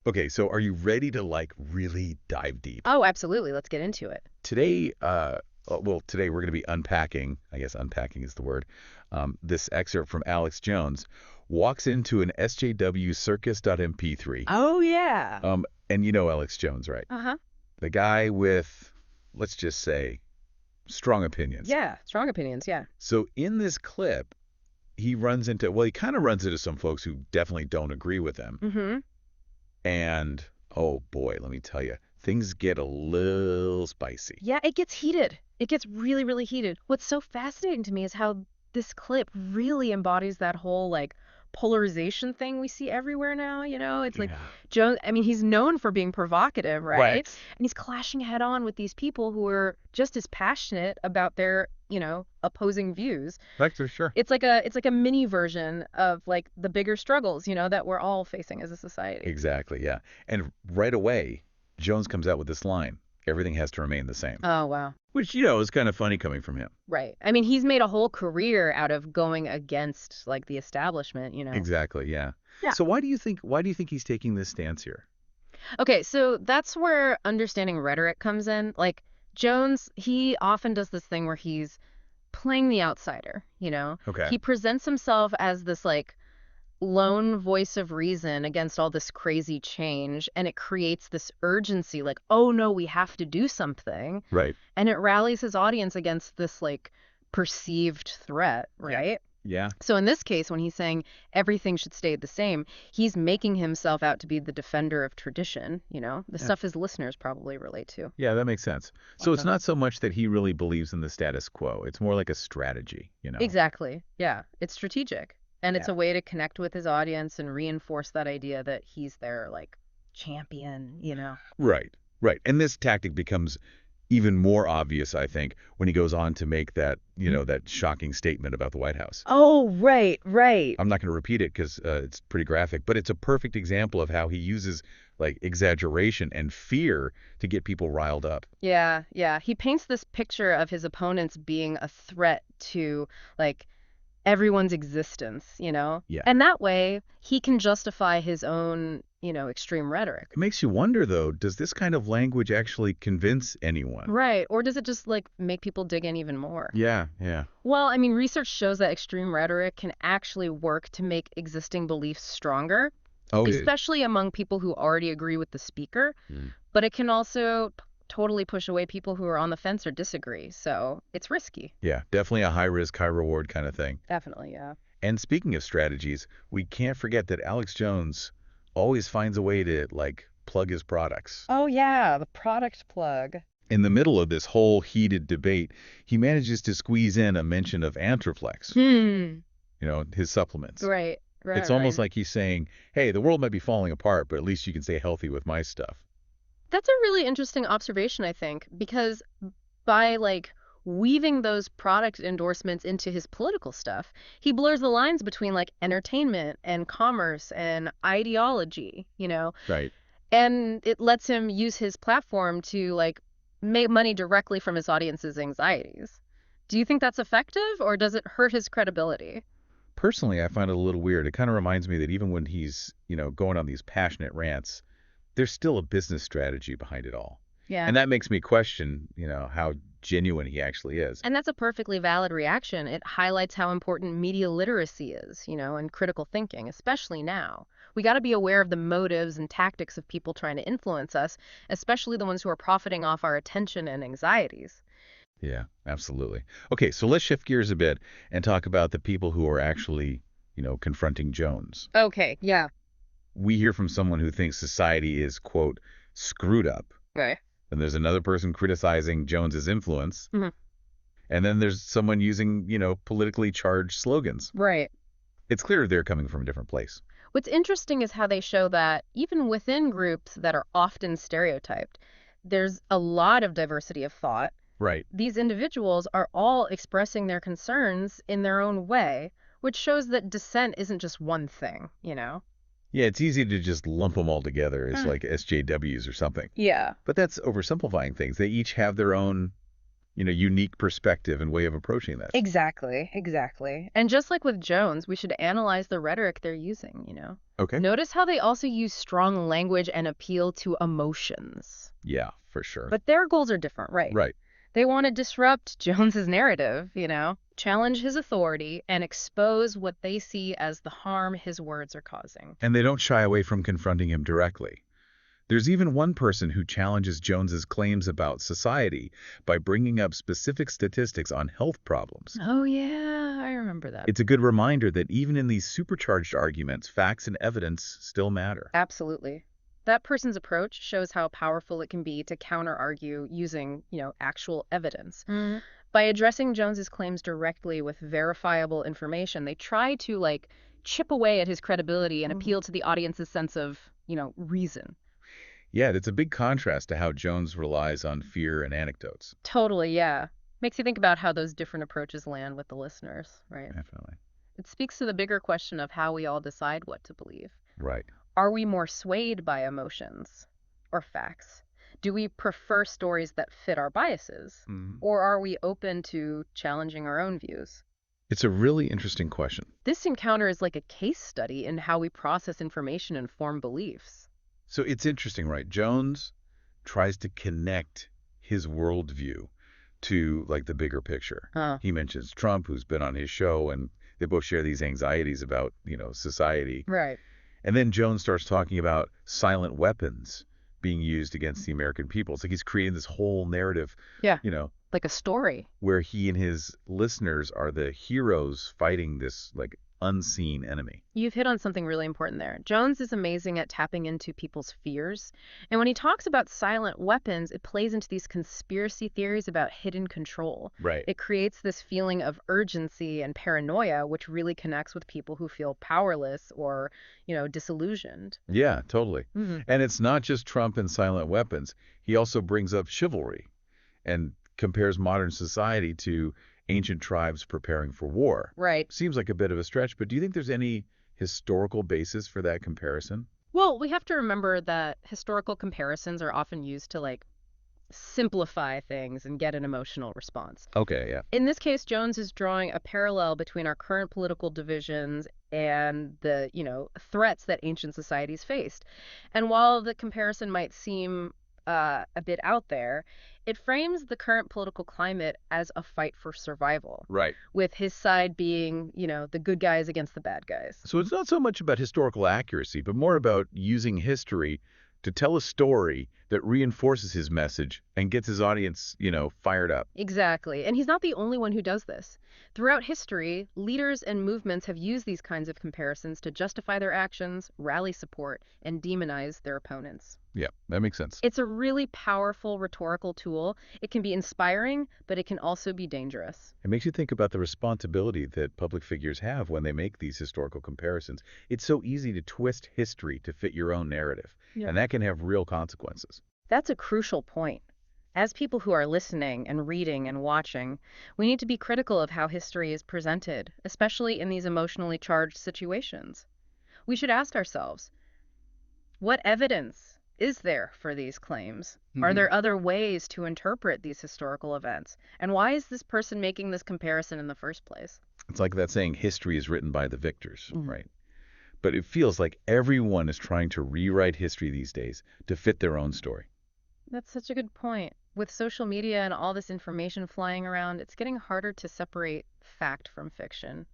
Okay, so are you ready to like really dive deep? Oh, absolutely. Let's get into it. Today, today we're going to be unpacking, I guess unpacking is the word, this excerpt from Alex Jones walks into an SJW Circus.mp3. Oh, yeah. And you know Alex Jones, right? Uh-huh. The guy with, let's just say, strong opinions. Yeah. Strong opinions. Yeah. So in this clip, he kind of runs into some folks who definitely don't agree with him. Mm-hmm. And, oh boy, let me tell you, things get a little spicy. Yeah, it gets heated. It gets really, really heated. What's so fascinating to me is how this clip really embodies that whole like polarization thing we see everywhere now, you know? It's like Yeah. Joe, I mean, he's known for being provocative, right? Right. And he's clashing head on with these people who are just as passionate about their, opposing views. That's for sure. It's like a mini version of like the bigger struggles, that we're all facing as a society. Exactly, yeah. And right away, Jones comes out with this line, everything has to remain the same. Oh, wow. Which, is kind of funny coming from him. Right. I mean, he's made a whole career out of going against like the establishment. Exactly, yeah. Yeah. So why do you think he's taking this stance here? Okay, so that's where understanding rhetoric comes in. Like Jones, he often does this thing where he's playing the outsider. Okay. He presents himself as this like lone voice of reason against all this crazy change, and it creates this urgency like, oh no, we have to do something. Right. And it rallies his audience against this like perceived threat, right? Yeah. So in this case, when he's saying everything should stay the same, he's making himself out to be the defender of tradition, the Yeah. stuff his listeners probably relate to. Yeah, that makes sense. So it's Okay. not so much that he really believes in the status quo. It's more like a strategy. Exactly. Yeah. It's strategic. And it's Yeah. a way to connect with his audience and reinforce that idea that he's their like champion. Right. Right. And this tactic becomes even more obvious, I think, when he goes on to make that shocking statement about the White House. Oh, right, right. I'm not going to repeat it because it's pretty graphic, but it's a perfect example of how he uses like exaggeration and fear to get people riled up. Yeah, yeah. He paints this picture of his opponents being a threat to like everyone's existence. Yeah. And that way he can justify his own extreme rhetoric. It makes you wonder, though, does this kind of language actually convince anyone? Right. Or does it just like make people dig in even more? Yeah, yeah. Well, I mean, research shows that extreme rhetoric can actually work to make existing beliefs stronger, Oh, especially among people who already agree with the speaker. Mm. But it can also totally push away people who are on the fence or disagree. So it's risky. Yeah, definitely a high risk, high reward kind of thing. Definitely, yeah. And speaking of strategies, we can't forget that Alex Jones always finds a way to, like, plug his products. Oh, yeah, the product plug. In the middle of this whole heated debate, he manages to squeeze in a mention of Antraflex, Hmm. his supplements. Right, right, It's almost right. like he's saying, hey, the world might be falling apart, but at least you can stay healthy with my stuff. That's a really interesting observation, I think, because by like weaving those product endorsements into his political stuff, he blurs the lines between like entertainment and commerce and ideology. Right. And it lets him use his platform to like make money directly from his audience's anxieties. Do you think that's effective or does it hurt his credibility? Personally, I find it a little weird. It kind of reminds me that even when he's, going on these passionate rants, there's still a business strategy behind it all. Yeah. And that makes me question, how genuine he actually is. And that's a perfectly valid reaction. It highlights how important media literacy is, and critical thinking, especially now. We got to be aware of the motives and tactics of people trying to influence us, especially the ones who are profiting off our attention and anxieties. Yeah, absolutely. Okay, so let's shift gears a bit and talk about the people who are actually, confronting Jones. Okay, yeah. We hear from someone who thinks society is, quote, screwed up. Okay. And there's another person criticizing Jones's influence. Mhm. And then there's someone using, politically charged slogans. Right. It's clear they're coming from a different place. What's interesting is how they show that even within groups that are often stereotyped, there's a lot of diversity of thought. Right. These individuals are all expressing their concerns in their own way, which shows that dissent isn't just one thing. Yeah, it's easy to just lump them all together as Mm. like SJWs or something. Yeah. But that's oversimplifying things. They each have their own unique perspective and way of approaching this. Exactly, exactly. And just like with Jones, we should analyze the rhetoric they're using. Okay. Notice how they also use strong language and appeal to emotions. Yeah, for sure. But their goals are different, right? Right. They want to disrupt Jones's narrative, challenge his authority, and expose what they see as the harm his words are causing. And they don't shy away from confronting him directly. There's even one person who challenges Jones's claims about society by bringing up specific statistics on health problems. Oh, yeah, I remember that. It's a good reminder that even in these supercharged arguments, facts and evidence still matter. Absolutely. That person's approach shows how powerful it can be to counter-argue using, actual evidence. By addressing Jones's claims directly with verifiable information, they try to, chip away at his credibility and appeal to the audience's sense of, reason. Yeah, it's a big contrast to how Jones relies on fear and anecdotes. Totally, yeah. Makes you think about how those different approaches land with the listeners, right? Definitely. It speaks to the bigger question of how we all decide what to believe. Right. Are we more swayed by emotions or facts? Do we prefer stories that fit our biases? Or are we open to challenging our own views? It's a really interesting question. This encounter is like a case study in how we process information and form beliefs. So it's interesting, right? Jones tries to connect his worldview to the bigger picture. He mentions Trump, who's been on his show, and they both share these anxieties about, society. Right. And then Jones starts talking about silent weapons being used against the American people. It's like he's creating this whole narrative, Yeah. Like a story. where he and his listeners are the heroes fighting this unseen enemy. You've hit on something really important there. Jones is amazing at tapping into people's fears. And when he talks about silent weapons, it plays into these conspiracy theories about hidden control. Right. It creates this feeling of urgency and paranoia, which really connects with people who feel powerless or, disillusioned. Yeah, totally. And it's not just Trump and silent weapons. He also brings up chivalry and compares modern society to ancient tribes preparing for war. Right. Seems like a bit of a stretch, but do you think there's any historical basis for that comparison? Well, we have to remember that historical comparisons are often used to simplify things and get an emotional response. Okay, yeah. In this case, Jones is drawing a parallel between our current political divisions and the, threats that ancient societies faced. And while the comparison might seem a bit out there, it frames the current political climate as a fight for survival, Right. with his side being, the good guys against the bad guys. So it's not so much about historical accuracy, but more about using history to tell a story that reinforces his message and gets his audience, fired up. Exactly. And he's not the only one who does this. Throughout history, leaders and movements have used these kinds of comparisons to justify their actions, rally support, and demonize their opponents. Yeah, that makes sense. It's a really powerful rhetorical tool. It can be inspiring, but it can also be dangerous. It makes you think about the responsibility that public figures have when they make these historical comparisons. It's so easy to twist history to fit your own narrative, and that can have real consequences. That's a crucial point. As people who are listening and reading and watching, we need to be critical of how history is presented, especially in these emotionally charged situations. We should ask ourselves, what evidence is there for these claims? Are there other ways to interpret these historical events? And why is this person making this comparison in the first place? It's like that saying, history is written by the victors, right? But it feels like everyone is trying to rewrite history these days to fit their own story. That's such a good point. With social media and all this information flying around, it's getting harder to separate fact from fiction.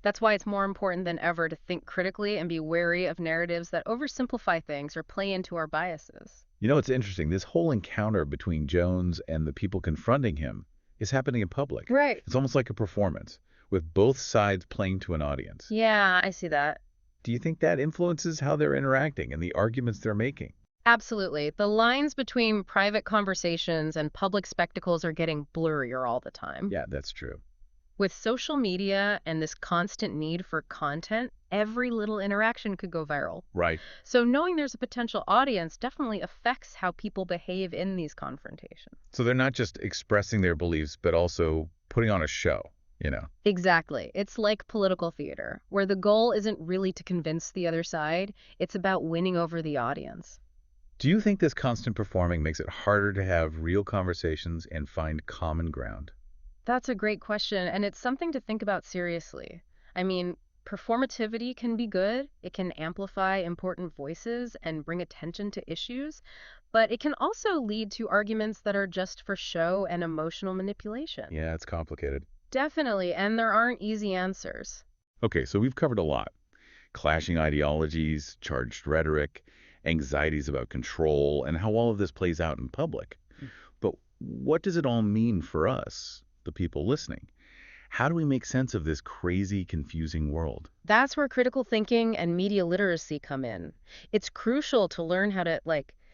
That's why it's more important than ever to think critically and be wary of narratives that oversimplify things or play into our biases. It's interesting. This whole encounter between Jones and the people confronting him is happening in public. Right. It's almost like a performance, with both sides playing to an audience. Yeah, I see that. Do you think that influences how they're interacting and the arguments they're making? Absolutely. The lines between private conversations and public spectacles are getting blurrier all the time. Yeah, that's true. With social media and this constant need for content, every little interaction could go viral. Right. So knowing there's a potential audience definitely affects how people behave in these confrontations. So they're not just expressing their beliefs, but also putting on a show. Exactly. It's like political theater, where the goal isn't really to convince the other side, it's about winning over the audience. Do you think this constant performing makes it harder to have real conversations and find common ground? That's a great question, and it's something to think about seriously. I mean, performativity can be good. It can amplify important voices and bring attention to issues, but it can also lead to arguments that are just for show and emotional manipulation. Yeah, it's complicated. Definitely, and there aren't easy answers. Okay, so we've covered a lot. Clashing ideologies, charged rhetoric, anxieties about control, and how all of this plays out in public. But what does it all mean for us, the people listening? How do we make sense of this crazy, confusing world? That's where critical thinking and media literacy come in. It's crucial to learn how to,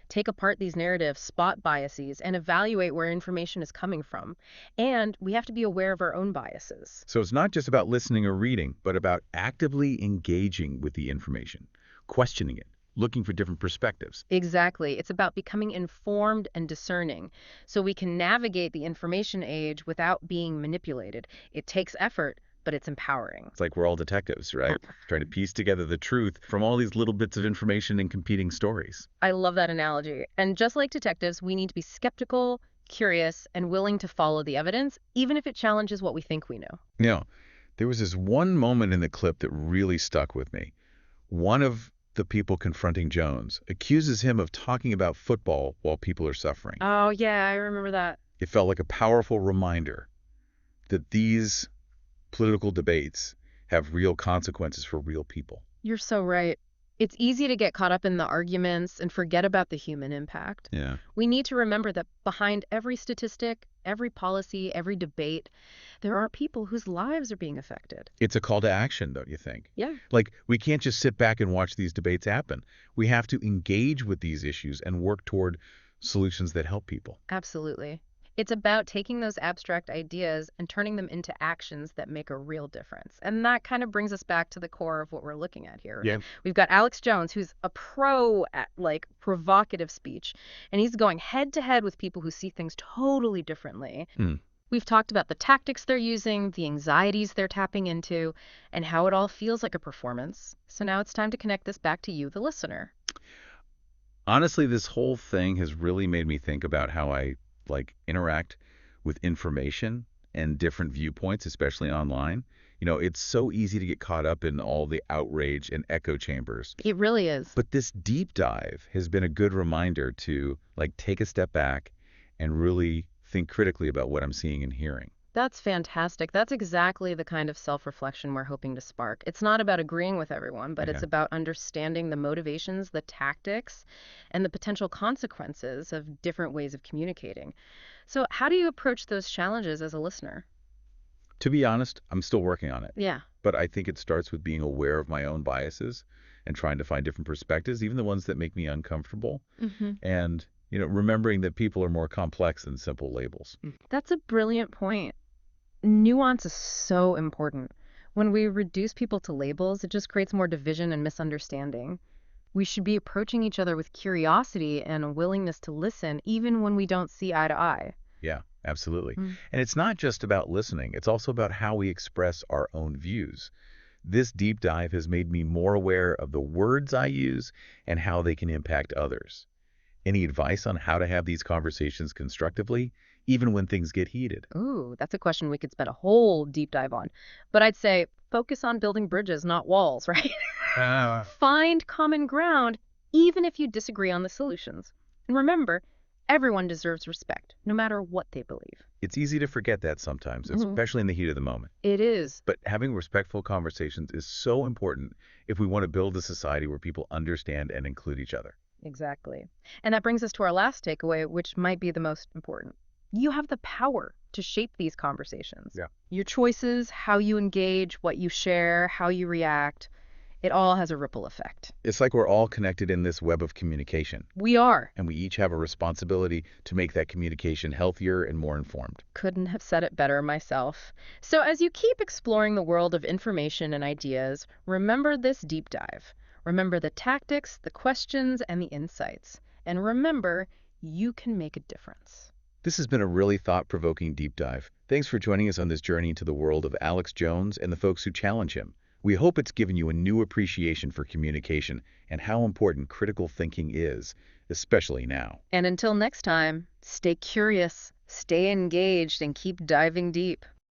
take apart these narratives, spot biases, and evaluate where information is coming from. And we have to be aware of our own biases. So it's not just about listening or reading, but about actively engaging with the information, questioning it, looking for different perspectives. Exactly. It's about becoming informed and discerning so we can navigate the information age without being manipulated. It takes effort, but it's empowering. It's like we're all detectives, right? Trying to piece together the truth from all these little bits of information and competing stories. I love that analogy. And just like detectives, we need to be skeptical, curious, and willing to follow the evidence, even if it challenges what we think we know. Now, there was this one moment in the clip that really stuck with me. One of the people confronting Jones accuses him of talking about football while people are suffering. Oh, yeah, I remember that. It felt like a powerful reminder that these political debates have real consequences for real people. You're so right. It's easy to get caught up in the arguments and forget about the human impact. Yeah. We need to remember that behind every statistic, every policy, every debate, there are people whose lives are being affected. It's a call to action, don't you think? Yeah. Like, we can't just sit back and watch these debates happen. We have to engage with these issues and work toward solutions that help people. Absolutely. It's about taking those abstract ideas and turning them into actions that make a real difference. And that kind of brings us back to the core of what we're looking at here. Yeah. We've got Alex Jones, who's a pro at provocative speech, and he's going head to head with people who see things totally differently. We've talked about the tactics they're using, the anxieties they're tapping into, and how it all feels like a performance. So now it's time to connect this back to you, the listener. Honestly, this whole thing has really made me think about how I interact with information and different viewpoints, especially online. It's so easy to get caught up in all the outrage and echo chambers. It really is. But this deep dive has been a good reminder to take a step back and really think critically about what I'm seeing and hearing. That's fantastic. That's exactly the kind of self-reflection we're hoping to spark. It's not about agreeing with everyone, but it's about understanding the motivations, the tactics, and the potential consequences of different ways of communicating. So how do you approach those challenges as a listener? To be honest, I'm still working on it. Yeah. But I think it starts with being aware of my own biases and trying to find different perspectives, even the ones that make me uncomfortable. And, remembering that people are more complex than simple labels. That's a brilliant point. Nuance is so important. When we reduce people to labels, it just creates more division and misunderstanding. We should be approaching each other with curiosity and a willingness to listen, even when we don't see eye to eye. Yeah, absolutely. And it's not just about listening. It's also about how we express our own views. This deep dive has made me more aware of the words I use and how they can impact others. Any advice on how to have these conversations constructively, even when things get heated? Ooh, that's a question we could spend a whole deep dive on. But I'd say focus on building bridges, not walls, right? Find common ground, even if you disagree on the solutions. And remember, everyone deserves respect, no matter what they believe. It's easy to forget that sometimes, especially in the heat of the moment. It is. But having respectful conversations is so important if we want to build a society where people understand and include each other. Exactly. And that brings us to our last takeaway, which might be the most important. You have the power to shape these conversations. Yeah. Your choices, how you engage, what you share, how you react, it all has a ripple effect. It's like we're all connected in this web of communication. We are. And we each have a responsibility to make that communication healthier and more informed. Couldn't have said it better myself. So as you keep exploring the world of information and ideas, remember this deep dive. Remember the tactics, the questions, and the insights. And remember, you can make a difference. This has been a really thought-provoking deep dive. Thanks for joining us on this journey into the world of Alex Jones and the folks who challenge him. We hope it's given you a new appreciation for communication and how important critical thinking is, especially now. And until next time, stay curious, stay engaged, and keep diving deep.